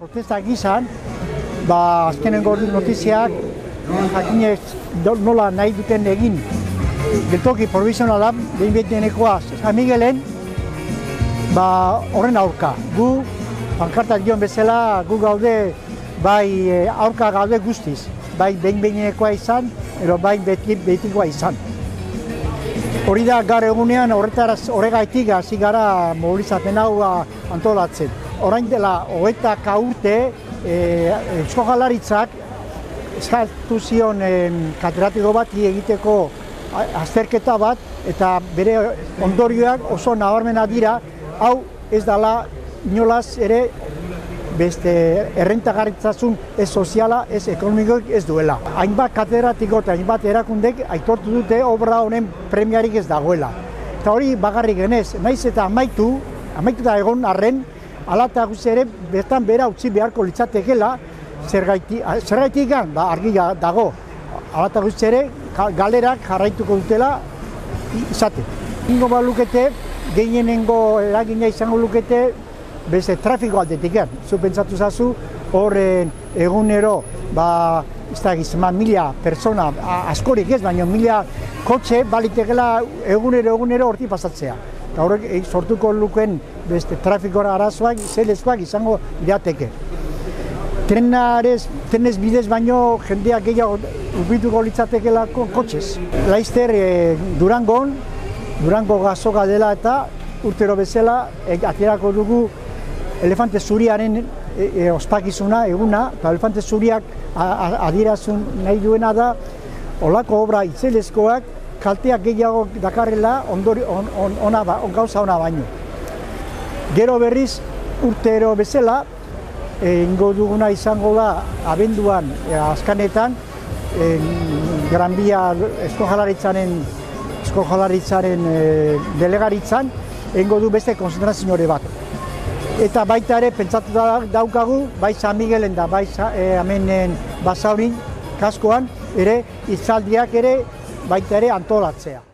Protesta gizan, azkenengo notiziak jakinez nola nahi duten egin geltoki provisionala behin-behinekoa San Miguelen horren aurka. Gu, pankarta dion bezala, gu gaude bai aurka gaude guztiz, bai behin-behinekoa izan, ero bai betikoa izan. Hori da gaur egunean horregaitik hasi gara mobilizatzen hau antolatzen. Orain dela 20 urte Eusko Jaurlaritzak eskatu zion katedratiko bat egiteko azterketa bat eta bere ondorioak oso nabarmenak dira, hau ez dela inolaz ere beste errentagarritasun ez soziala, ez ekonomikoik ez duela. Hainbat katedratiko eta hainbat erakundek aitortu dute obra honen premiarik ez dagoela. Eta hori bagarrik genez, naiz eta amaituta egon arren, ala eta guzti ere bertan bera utzi beharko litzatekeela, zergaitik argi dago. Ala eta guzti ere galerak jarraituko dutela izate. Ingo balukete, gehienengo eragina izango lukete, beste trafiko aldetik egin. Zu pentsatu zazu, horren egunero, ez da gizema, 1000 persona, askorik ez, baina 1000 kotxe balitekela egunero horti pasatzea. Eta horrek sortuko lukeen beste trafikora arazoak, zelezkoak izango lirateke. Trenez bidez baino jendeak gehiago ubituko litzatekelako kotxez. Laizter Durango gazoka dela eta urtero bezala aterako dugu elefante zuriaren ospakizuna, eguna, eta elefante zuriak adierazun nahi duena da olako obra itzelezkoak kalteak gehiago dakarrela gauza ona baino. Gero berriz urtero bezala ingo duguna izango da abenduan azkanetan Gran Bia Eusko Jaurlaritzaren delegaritzan ingo du beste konzentrazio bat. Eta baita ere pentsatu daukagu, bai San Miguelen da bai hemen Basaurin kaskoan ere hitzaldiak ere baita ere antolatzea.